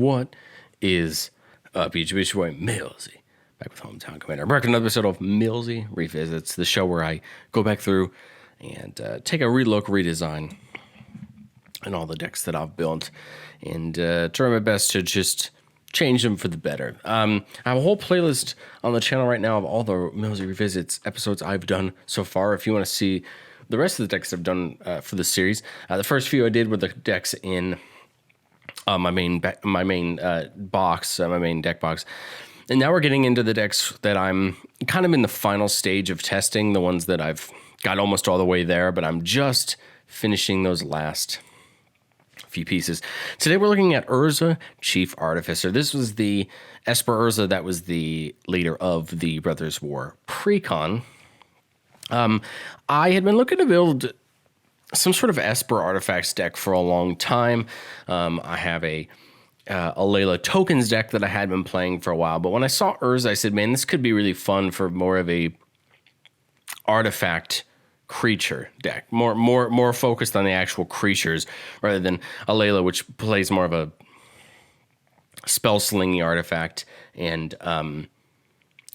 What is up, YouTube? It's your boy Millzy, back with Hometown Commander. I'm back with another episode of Millzy Revisits, the show where I go back through and take a relook, redesign, and all the decks that I've built, and try my best to just change them for the better. I have a whole playlist on the channel right now of all the Millzy Revisits episodes I've done so far. If you want to see the rest of the decks I've done for the series, the first few I did were the decks in my main deck box, and now we're getting into the decks that I'm kind of in the final stage of testing. The ones that I've got almost all the way there, but I'm just finishing those last few pieces. Today we're looking at Urza, Chief Artificer. This was the Esper Urza that was the leader of the Brothers War Precon. I had been looking to build some sort of Esper artifacts deck for a long time. I have a Layla tokens deck that I had been playing for a while, but when I saw Urza, I said, man, this could be really fun for more of a artifact creature deck, more focused on the actual creatures rather than a Layla, which plays more of a spell slinging artifact and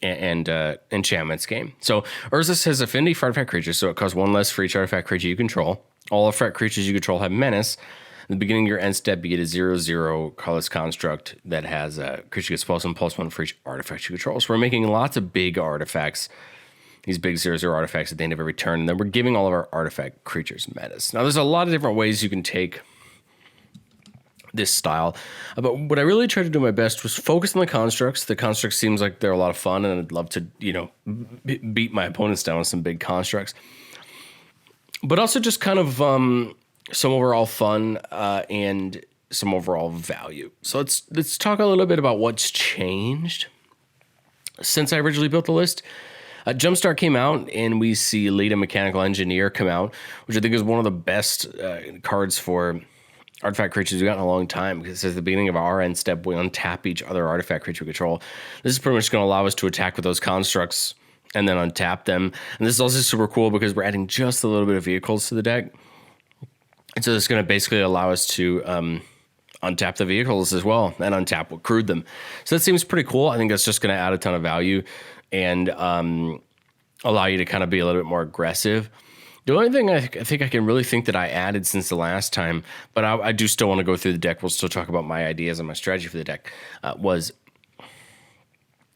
enchantments game. So Urza has affinity for artifact creatures, so it costs one less for each artifact creature you control. All artifact creatures you control have menace. At the beginning of your end step, you get a 0/0 colorless construct that has a creature gets +1/+1 for each artifact you control. So we're making lots of big artifacts, these big 0/0 artifacts at the end of every turn, and then we're giving all of our artifact creatures menace. Now, there's a lot of different ways you can take this style, but what I really tried to do my best was focus on the constructs. The constructs seems like they're a lot of fun, and I'd love to, beat my opponents down with some big constructs, but also just kind of some overall fun and some overall value. So let's talk a little bit about what's changed since I originally built the list. Jumpstart came out, and we see Leda Mechanical Engineer come out, which I think is one of the best cards for artifact creatures we've got in a long time, because it says at the beginning of our end step, we untap each other artifact creature we control. This is pretty much going to allow us to attack with those constructs and then untap them. And this is also super cool because we're adding just a little bit of vehicles to the deck. And so it's going to basically allow us to untap the vehicles as well and untap what crewed them. So that seems pretty cool. I think that's just going to add a ton of value and allow you to kind of be a little bit more aggressive. The only thing I think I can really think that I added since the last time, but I do still want to go through the deck, we'll still talk about my ideas and my strategy for the deck, was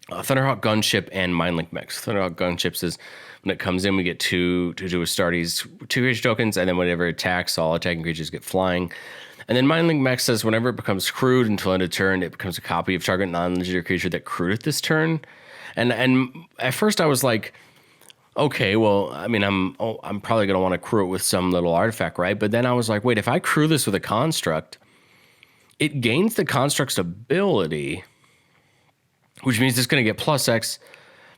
Thunderhawk Gunship and Mindlink Mechs. Thunderhawk Gunships is when it comes in, we get two Astartes, 2 creature tokens, and then whenever it attacks, all attacking creatures get flying. And then Mindlink Mech says whenever it becomes crewed until end of turn, it becomes a copy of target non-legendary creature that crewed it this turn. And at first I was like, okay, well, I mean, I'm probably going to want to crew it with some little artifact, right? But then I was like, wait, if I crew this with a construct, it gains the construct's ability, which means it's going to get +X,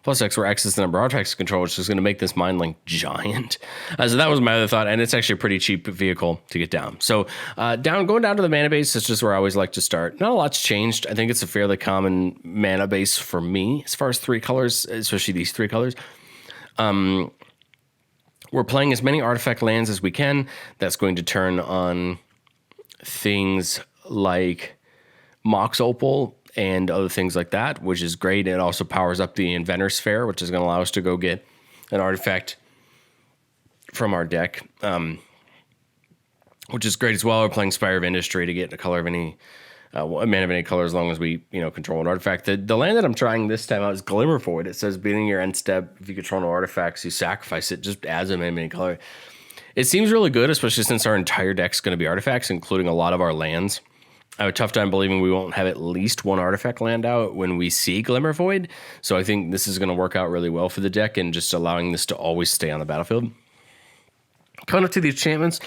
where X is the number of artifacts to control, which is going to make this Mind Link giant. So that was my other thought, and it's actually a pretty cheap vehicle to get down. So going down to the mana base, that's just where I always like to start. Not a lot's changed. I think it's a fairly common mana base for me as far as 3 colors, especially these 3 colors. We're playing as many artifact lands as we can. That's going to turn on things like Mox Opal and other things like that, which is great. It also powers up the Inventor Sphere, which is going to allow us to go get an artifact from our deck, which is great as well. We're playing Spire of Industry to get a color of any a mana of any color, as long as we control an artifact. The land that I'm trying this time out is Glimmervoid. It says beginning your end step, if you control no artifacts, you sacrifice it. Just adds a mana of any color. It seems really good, especially since our entire deck's going to be artifacts, including a lot of our lands. I have a tough time believing we won't have at least one artifact land out when we see Glimmervoid. So I think this is going to work out really well for the deck, and just allowing this to always stay on the battlefield. Coming up to the enchantments,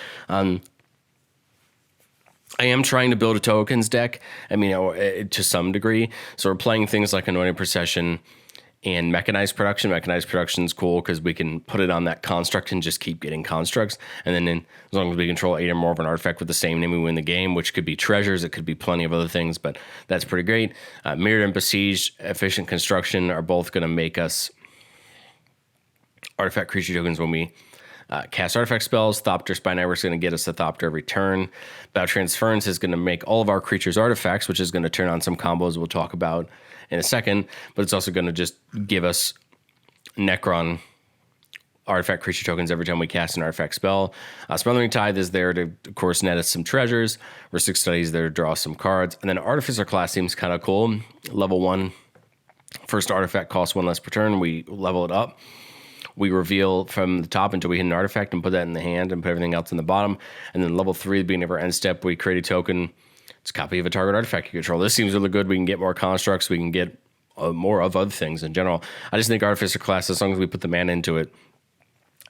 I am trying to build a tokens deck, to some degree. So we're playing things like Anointed Procession and Mechanized Production. Mechanized Production is cool because we can put it on that construct and just keep getting constructs. And then as long as we control 8 or more of an artifact with the same name, we win the game, which could be treasures. It could be plenty of other things, but that's pretty great. Mirrored and Besieged, Efficient Construction are both going to make us artifact creature tokens when we Cast artifact spells. Thopter Spine is going to get us a Thopter every turn. Biotransference is going to make all of our creatures artifacts, which is going to turn on some combos we'll talk about in a second. But it's also going to just give us Necron artifact creature tokens every time we cast an artifact spell. Smothering Tithe is there to, of course, net us some treasures. Ristic Study is there to draw some cards. And then Artificer class seems kind of cool. Level 1. First artifact costs 1 less per turn. We level it up. We reveal from the top until we hit an artifact and put that in the hand and put everything else in the bottom. And then level 3, at the beginning of our end step, we create a token. It's a copy of a target artifact you control. This seems really good. We can get more constructs. We can get more of other things in general. I just think Artificer class, as long as we put the mana into it,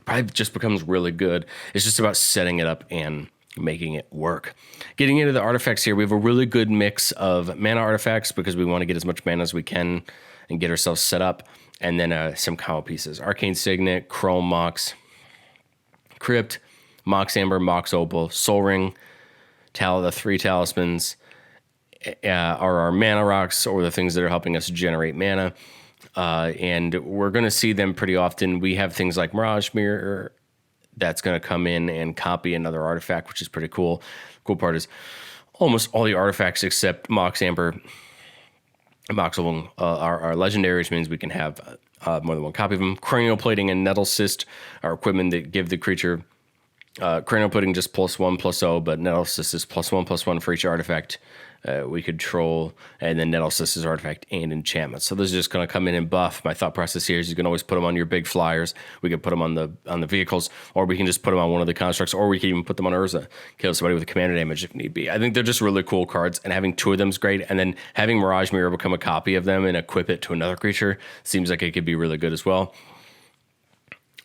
probably just becomes really good. It's just about setting it up and making it work. Getting into the artifacts here, we have a really good mix of mana artifacts because we want to get as much mana as we can and get ourselves set up. And then some combo pieces. Arcane Signet, Chrome Mox, Crypt, Mox Amber, Mox Opal, Soul Ring, the 3 talismans are our mana rocks, or the things that are helping us generate mana. And we're going to see them pretty often. We have things like Mirage Mirror that's going to come in and copy another artifact, which is pretty cool. Cool part is almost all the artifacts except Mox Amber and Mox Opal are legendary, which means we can have more than one copy of them. Cranial Plating and Nettle Cyst are equipment that give the creature Cranial Plating just +1/+0, but Nettle Cyst is +1/+1 for each artifact we control, and then Nettle Cyst is artifact and enchantment. So those are just going to come in and buff. My thought process here is you can always put them on your big flyers. We can put them on the vehicles, or we can just put them on one of the constructs, or we can even put them on Urza, kill somebody with commander damage if need be. I think they're just really cool cards, and having 2 of them is great. And then having Mirage Mirror become a copy of them and equip it to another creature seems like it could be really good as well.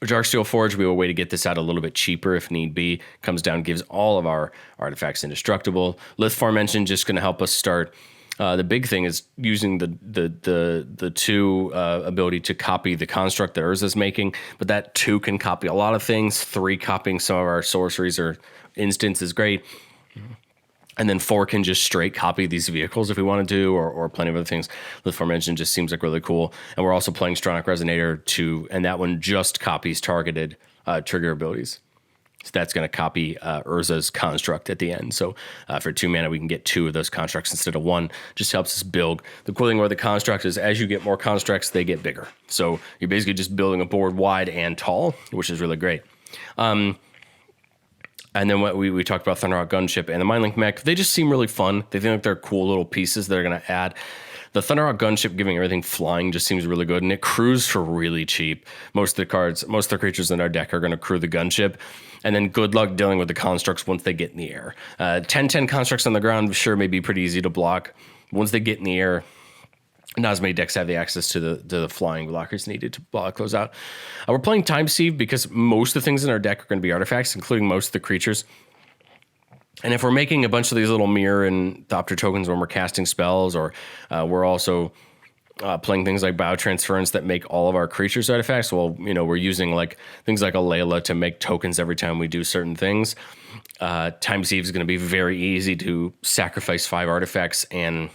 Darksteel Forge, we have a way to get this out a little bit cheaper if need be. Comes down, gives all of our artifacts indestructible. Lithfarm Engine just going to help us start. The big thing is using the 2 ability to copy the construct that Urza's making, but that 2 can copy a lot of things. 3 copying some of our sorceries or instants is great. And then 4 can just straight copy these vehicles if we wanted to, or plenty of other things. Lithfarm Engine just seems like really cool. And we're also playing Stronic Resonator too, and that one just copies targeted trigger abilities. So that's going to copy Urza's construct at the end. So for 2 mana, we can get 2 of those constructs instead of 1. Just helps us build. The cool thing with the construct is as you get more constructs, they get bigger. So you're basically just building a board wide and tall, which is really great. And then what we talked about Thunderhawk Gunship and the Mindlink Mech, they just seem really fun. They think like they're cool little pieces that are going to add. The Thunderhawk Gunship giving everything flying just seems really good, and it crews for really cheap. Most of the creatures in our deck are going to crew the Gunship, and then good luck dealing with the constructs once they get in the air. 10/10 constructs on the ground, sure, may be pretty easy to block. Once they get in the air, not as many decks have the access to the flying blockers needed to block those out. We're playing Time Sieve because most of the things in our deck are going to be artifacts, including most of the creatures. And if we're making a bunch of these little mirror and Thopter tokens when we're casting spells, or we're also playing things like Biotransference that make all of our creatures artifacts, well, we're using like things like a Layla to make tokens every time we do certain things. Time Sieve is going to be very easy to sacrifice 5 artifacts and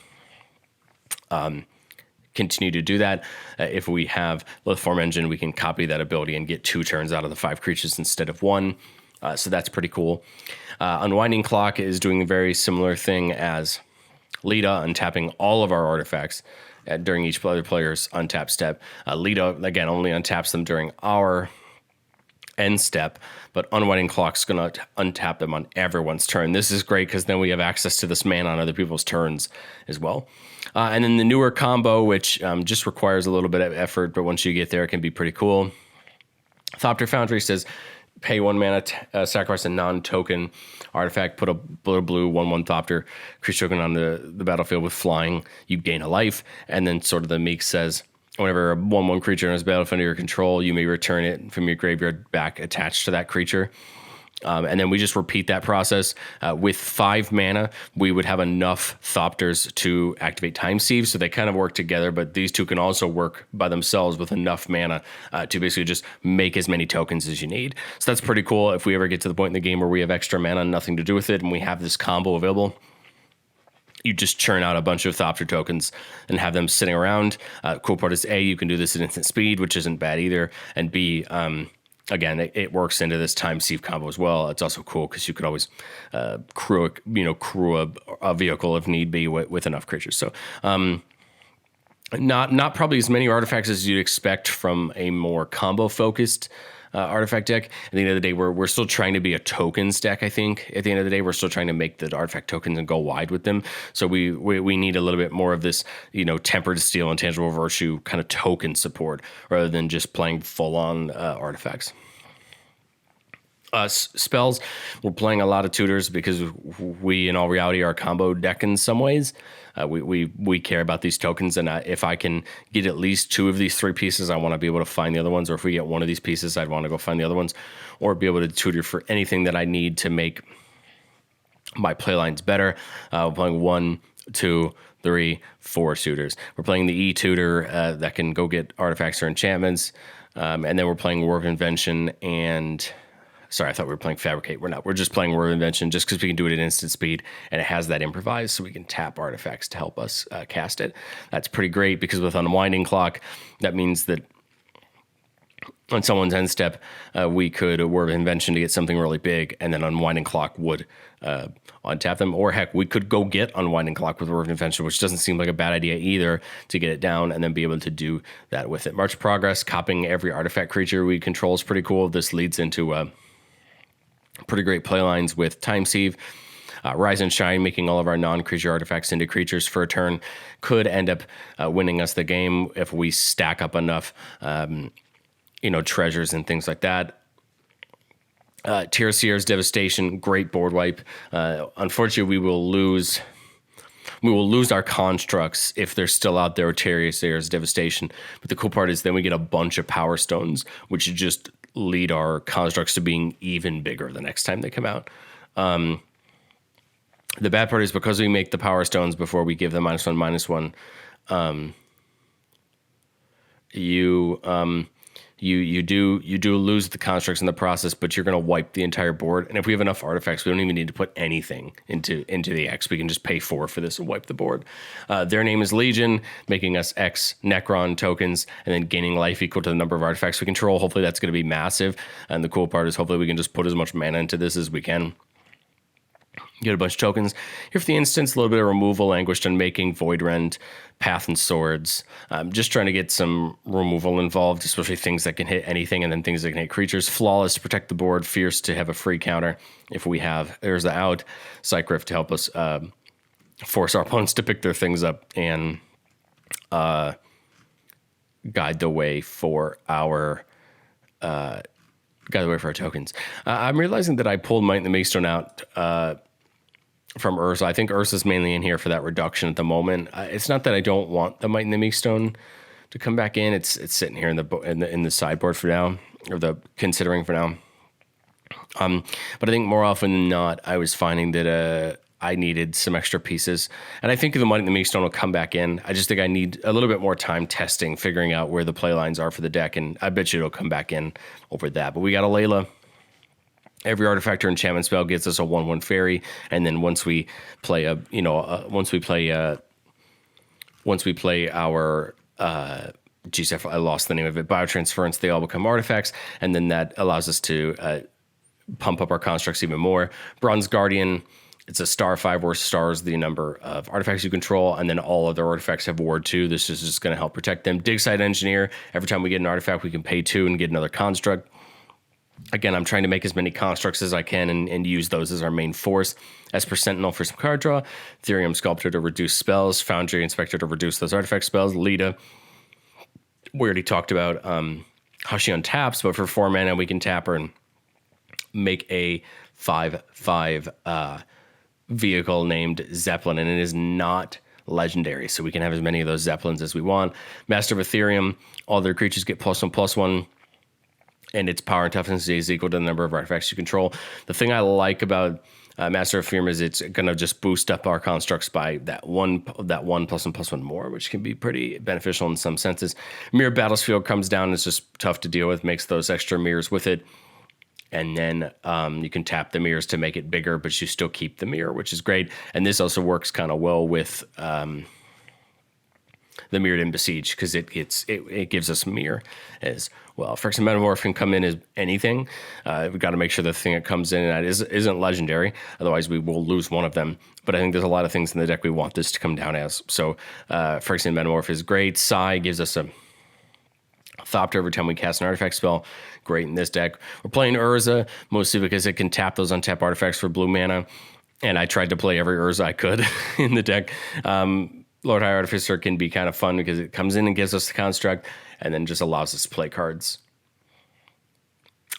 continue to do that. If we have Lithfarm Engine, we can copy that ability and get 2 turns out of the 5 creatures instead of 1. So that's pretty cool. Unwinding Clock is doing a very similar thing as Lita, untapping all of our artifacts during each other player's untap step. Lita, again, only untaps them during our end step, but Unwinding Clock's going to untap them on everyone's turn. This is great because then we have access to this mana on other people's turns as well. And then the newer combo, which just requires a little bit of effort, but once you get there, it can be pretty cool. Thopter Foundry says, pay 1 mana, sacrifice a non-token artifact, put a blue 1/1 Thopter creature token on the battlefield with flying, you gain a life. And then sort of the Meek says, whenever a 1/1 creature enters battlefield under your control, you may return it from your graveyard back attached to that creature. And then we just repeat that process. With 5 mana, we would have enough Thopters to activate Time Sieve, so they kind of work together, but these 2 can also work by themselves with enough mana to basically just make as many tokens as you need. So that's pretty cool. If we ever get to the point in the game where we have extra mana, nothing to do with it, and we have this combo available, you just churn out a bunch of Thopter tokens and have them sitting around. Cool part is, A, you can do this at instant speed, which isn't bad either, and B, again, it works into this time sieve combo as well. It's also cool because you could always crew a vehicle if need be with enough creatures. So not probably as many artifacts as you'd expect from a more combo focused artifact deck. At the end of the day, we're still trying to be a tokens deck. I think at the end of the day, we're still trying to make the artifact tokens and go wide with them. So we need a little bit more of this, tempered steel and tangible virtue kind of token support rather than just playing full on artifacts. Spells, we're playing a lot of tutors because we, in all reality, are a combo deck in some ways. We care about these tokens, and if I can get at least 2 of these 3 pieces, I want to be able to find the other ones. Or if we get 1 of these pieces, I'd want to go find the other ones, or be able to tutor for anything that I need to make my playlines better. We're playing 1, 2, 3, 4 tutors. We're playing the E tutor that can go get artifacts or enchantments, and then we're playing War of Invention and. Sorry, I thought we were playing Fabricate. We're not. We're just playing War of Invention just because we can do it at instant speed, and it has that improvise, so we can tap artifacts to help us cast it. That's pretty great because with Unwinding Clock, that means that on someone's end step, we could War of Invention to get something really big, and then Unwinding Clock would untap them. Or heck, we could go get Unwinding Clock with War of Invention, which doesn't seem like a bad idea either, to get it down and then be able to do that with it. March of Progress, copying every artifact creature we control is pretty cool. This leads into pretty great playlines with Time Sieve. Rise and Shine, making all of our non-creature artifacts into creatures for a turn, could end up winning us the game if we stack up enough, treasures and things like that. Seer's Devastation, great board wipe. Unfortunately, we will lose our constructs if they're still out there with Seer's Devastation. But the cool part is then we get a bunch of Power Stones, which just lead our constructs to being even bigger the next time they come out. The bad part is because we make the Power Stones before we give them -1/-1, you do lose the constructs in the process, but you're going to wipe the entire board. And if we have enough artifacts, we don't even need to put anything into the X. We can just pay 4 for this and wipe the board. Their Name is Legion, making us X Necron tokens and then gaining life equal to the number of artifacts we control. Hopefully that's going to be massive. And the cool part is hopefully we can just put as much mana into this as we can. Get a bunch of tokens. Here for the instance, a little bit of removal, Languished Unmaking, Void Rend, Path and Swords. Just trying to get some removal involved, especially things that can hit anything and then things that can hit creatures. Flawless to protect the board, Fierce to have a free counter if we have Urza out. Psych Rift to help us force our opponents to pick their things up and guide the way for our tokens. I'm realizing that I pulled Might and the Maestone out from Urza. I think Urza's mainly in here for that reduction at the moment. It's not that I don't want the Might and the Maestone to come back in. It's sitting here in the sideboard for now, or the considering for now. But I think more often than not, I was finding that I needed some extra pieces, and I think the Might and the Maestone will come back in. I just think I need a little bit more time testing, figuring out where the play lines are for the deck, and I bet you it'll come back in over that. But we got a Layla. Every artifact or enchantment spell gets us a 1/1 fairy, and then once we play our I lost the name of it, biotransference, they all become artifacts, and then that allows us to pump up our constructs even more. Bronze Guardian, it's a star 5 where star is the number of artifacts you control, and then all other artifacts have ward 2. This is just going to help protect them. Digside Engineer, every time we get an artifact, we can pay 2 and get another construct. Again, I'm trying to make as many constructs as I can and use those as our main force. Esper Sentinel for some card draw. Therium Sculptor to reduce spells. Foundry Inspector to reduce those artifact spells. Lita, we already talked about how she untaps, but for 4 mana, we can tap her and make a 5/5 vehicle named Zeppelin, and it is not legendary, so we can have as many of those Zeppelins as we want. Master of Ethereum, all their creatures get +1/+1. And its power and toughness is equal to the number of artifacts you control. The thing I like about Master of Ethereum is it's going to just boost up our constructs by that one +1/+1 more, which can be pretty beneficial in some senses. Mirror Battlefield comes down. It's just tough to deal with. Makes those extra mirrors with it. And then you can tap the mirrors to make it bigger, but you still keep the mirror, which is great. And this also works kind of well with the Mirrored and Besiege, because it gives us Mirror as well. Phyrexian Metamorph can come in as anything. We've got to make sure the thing that comes in that isn't legendary, otherwise we will lose one of them. But I think there's a lot of things in the deck we want this to come down as. So Phyrexian Metamorph is great. Psy gives us a Thopter every time we cast an artifact spell. Great in this deck. We're playing Urza, mostly because it can tap those untap artifacts for blue mana. And I tried to play every Urza I could in the deck. Lord High Artificer can be kind of fun because it comes in and gives us the construct and then just allows us to play cards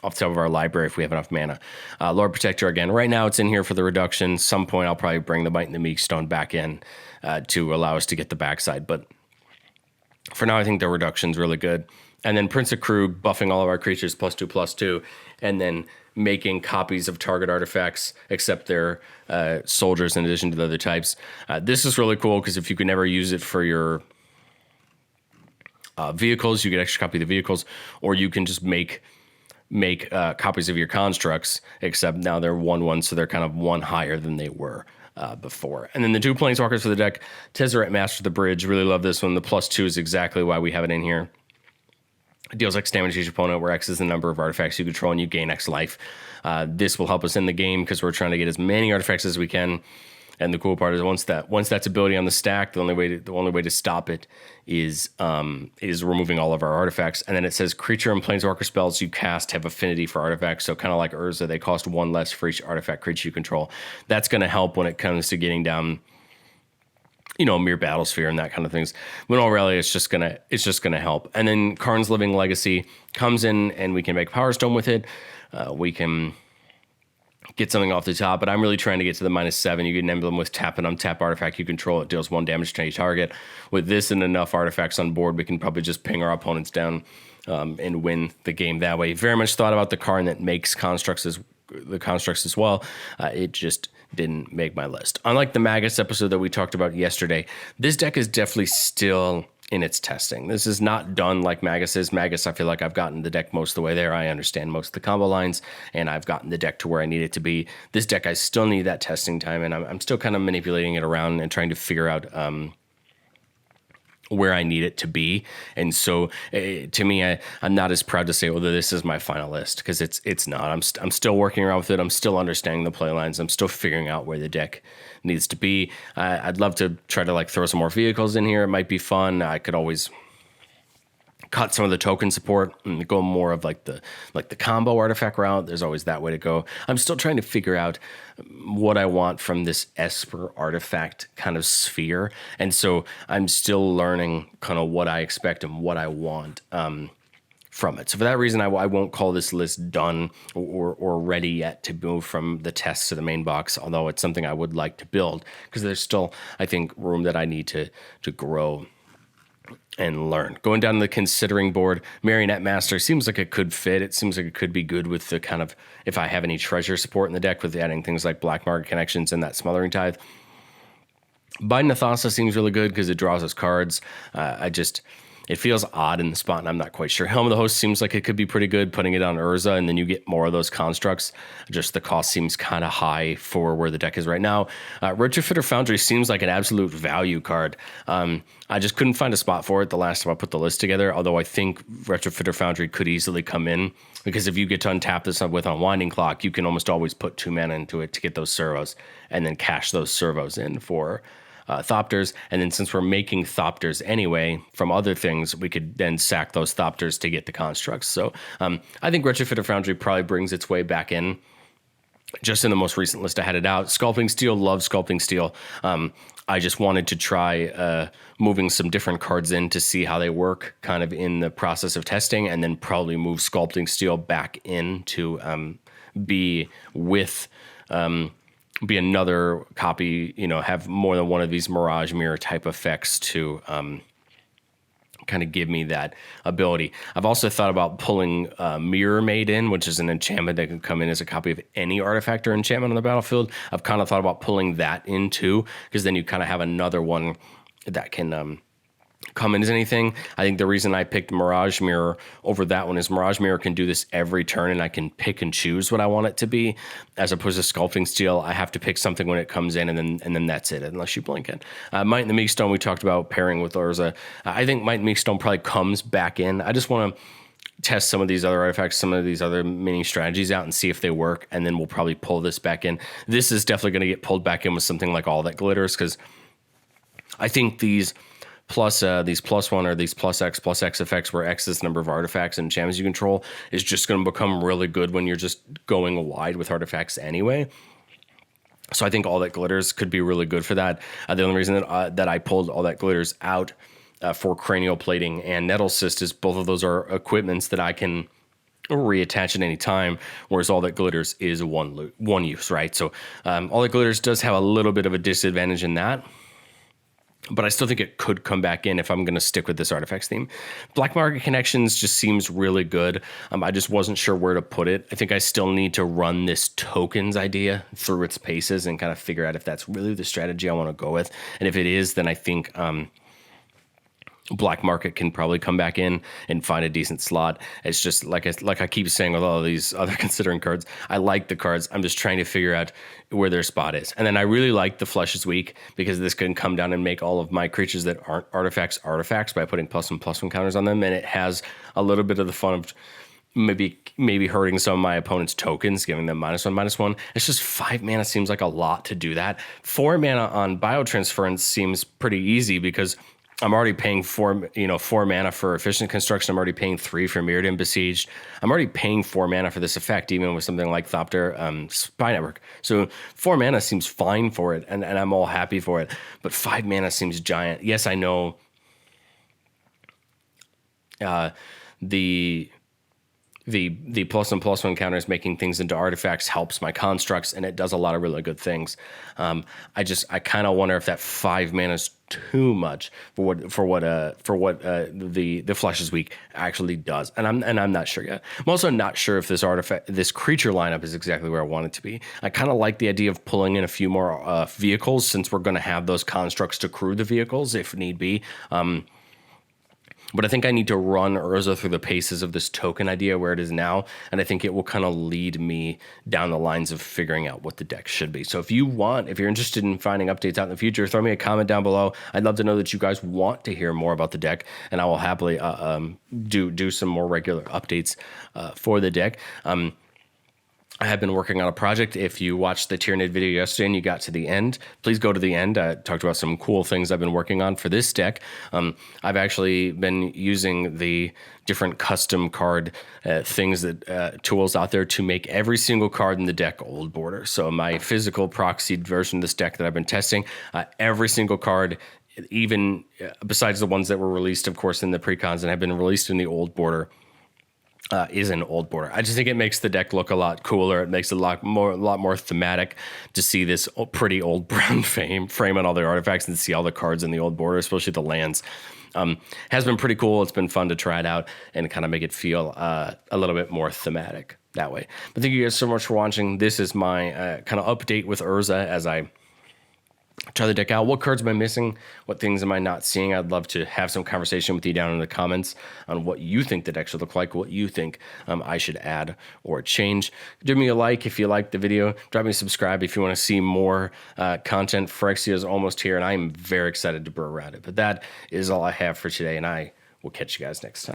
off the top of our library if we have enough mana. Lord Protector, again, right now it's in here for the reduction. Some point I'll probably bring the Might and the Meek Stone back in to allow us to get the backside. But for now, I think the reduction's really good. And then Prince of Krug, buffing all of our creatures +2/+2, and then making copies of target artifacts, except they're soldiers in addition to the other types. This is really cool because if you can never use it for your vehicles, you get extra copy of the vehicles, or you can just make copies of your constructs, except now they're 1/1, so they're kind of one higher than they were before. And then the 2 planeswalkers for the deck, Tezzeret, Master of the Bridge, really love this one. The +2 is exactly why we have it in here. It deals X damage to each opponent, where X is the number of artifacts you control, and you gain X life. This will help us in the game because we're trying to get as many artifacts as we can. And the cool part is once that's ability on the stack, the only way to stop it is removing all of our artifacts. And then it says creature and planeswalker spells you cast have affinity for artifacts. So kind of like Urza, they cost 1 less for each artifact creature you control. That's going to help when it comes to getting down, mere Battlesphere and that kind of things. When all really, it's just gonna help. And then Karn's Living Legacy comes in, and we can make Power Stone with it. We can get something off the top, but I'm really trying to get to the -7. You get an emblem with tap and untap artifact you control. It deals 1 damage to any target. With this and enough artifacts on board, we can probably just ping our opponents down and win the game that way. Very much thought about the Karn that makes constructs as well. It just didn't make my list. Unlike the Magus episode that we talked about yesterday, this deck is definitely still in its testing. This is not done like Magus is. Magus, I feel like I've gotten the deck most of the way there. I understand most of the combo lines, and I've gotten the deck to where I need it to be. This deck, I still need that testing time, and I'm still kind of manipulating it around and trying to figure out where I need it to be. And so to me, I'm not as proud to say, well, this is my final list, because it's not. I'm still working around with it. I'm still understanding the play lines. I'm still figuring out where the deck needs to be. I'd love to try to throw some more vehicles in here. It might be fun. I could always cut some of the token support and go more of the combo artifact route. There's always that way to go. I'm still trying to figure out what I want from this Esper artifact kind of sphere. And so I'm still learning kind of what I expect and what I want from it. So for that reason, I won't call this list done or ready yet to move from the tests to the main box, although it's something I would like to build, because there's still, I think, room that I need to grow and learn. Going down to the considering board, Marionette Master seems like it could fit. It seems like it could be good with the kind of, if I have any treasure support in the deck, with adding things like Black Market Connections and that Smothering Tithe. Biden Nathasa seems really good because it draws us cards. It feels odd in the spot, and I'm not quite sure. Helm of the Host seems like it could be pretty good, putting it on Urza, and then you get more of those constructs. Just the cost seems kind of high for where the deck is right now. Retrofitter Foundry seems like an absolute value card. I just couldn't find a spot for it the last time I put the list together, although I think Retrofitter Foundry could easily come in, because if you get to untap this with Unwinding Clock, you can almost always put 2 mana into it to get those servos, and then cash those servos in for Thopters. And then since we're making Thopters anyway from other things, we could then sack those Thopters to get the constructs. So I think Retrofitter Foundry probably brings its way back in. Just in the most recent list, I had it out. Sculpting Steel, love Sculpting Steel. I just wanted to try moving some different cards in to see how they work kind of in the process of testing, and then probably move Sculpting Steel back in to be another copy, have more than one of these Mirage Mirror type effects to kind of give me that ability. I've also thought about pulling Mirror Maid in, which is an enchantment that can come in as a copy of any artifact or enchantment on the battlefield. I've kind of thought about pulling that in too, because then you kind of have another one that can come in as anything. I think the reason I picked Mirage Mirror over that one is Mirage Mirror can do this every turn, and I can pick and choose what I want it to be, as opposed to Sculpting Steel. I have to pick something when it comes in, and then that's it, unless you blink it. Might and the Meekstone, we talked about pairing with Urza. I think Might and Meekstone probably comes back in. I just want to test some of these other artifacts, some of these other mini strategies out and see if they work, and then we'll probably pull this back in. This is definitely going to get pulled back in with something like All That Glitters, because I think these plus one or these plus X effects, where X is the number of artifacts and enchantments you control, is just going to become really good when you're just going wide with artifacts anyway. So I think All That Glitters could be really good for that. The only reason that I pulled All That Glitters out for Cranial Plating and Nettle Cyst is both of those are equipments that I can reattach at any time, whereas All That Glitters is one use, right? So All That Glitters does have a little bit of a disadvantage in that, but I still think it could come back in if I'm going to stick with this artifacts theme. Black Market Connections just seems really good. I just wasn't sure where to put it. I think I still need to run this tokens idea through its paces and kind of figure out if that's really the strategy I want to go with. And if it is, then I think Black Market can probably come back in and find a decent slot. It's just like I keep saying with all of these other considering cards, I like the cards. I'm just trying to figure out where their spot is. And then I really like the Flesh is Weak, because this can come down and make all of my creatures that aren't artifacts by putting +1/+1 counters on them. And it has a little bit of the fun of maybe hurting some of my opponent's tokens, giving them -1/-1. It's just 5 mana seems like a lot to do that. 4 mana on Biotransference seems pretty easy, because I'm already paying 4 mana for Efficient Construction. I'm already paying 3 for Mirrodin Besieged. I'm already paying 4 mana for this effect, even with something like Thopter Spy Network. So 4 mana seems fine for it, and I'm all happy for it. But 5 mana seems giant. Yes, I know the +1/+1 counters making things into artifacts helps my constructs, and it does a lot of really good things. I kind of wonder if that 5 mana is too much for what the Flesh is Weak actually does, and I'm not sure yet. I'm also not sure if this creature lineup is exactly where I want it to be. I kind of like the idea of pulling in a few more vehicles, since we're going to have those constructs to crew the vehicles if need be. But I think I need to run Urza through the paces of this token idea where it is now, and I think it will kind of lead me down the lines of figuring out what the deck should be. So if you're interested in finding updates out in the future, throw me a comment down below. I'd love to know that you guys want to hear more about the deck, and I will happily do some more regular updates for the deck. I have been working on a project. If you watched the Tyranid video yesterday and you got to the end, please go to the end. I talked about some cool things I've been working on for this deck. I've actually been using the different custom card tools out there to make every single card in the deck old border. So my physical proxied version of this deck that I've been testing, every single card, even besides the ones that were released, of course, in the precons and have been released in the old border, is an old border. I just think it makes the deck look a lot cooler. It makes it a lot more thematic to see this pretty old brown frame on all the artifacts and see all the cards in the old border, especially the lands. Has been pretty cool. It's been fun to try it out and kind of make it feel a little bit more thematic that way. But thank you guys so much for watching. This is my kind of update with Urza as I try the deck out. What cards am I missing? What things am I not seeing? I'd love to have some conversation with you down in the comments on what you think the deck should look like, what you think I should add or change. Give me a like if you liked the video. Drop me a subscribe if you want to see more content. Phyrexia is almost here, and I'm very excited to brew around it. But that is all I have for today, and I will catch you guys next time.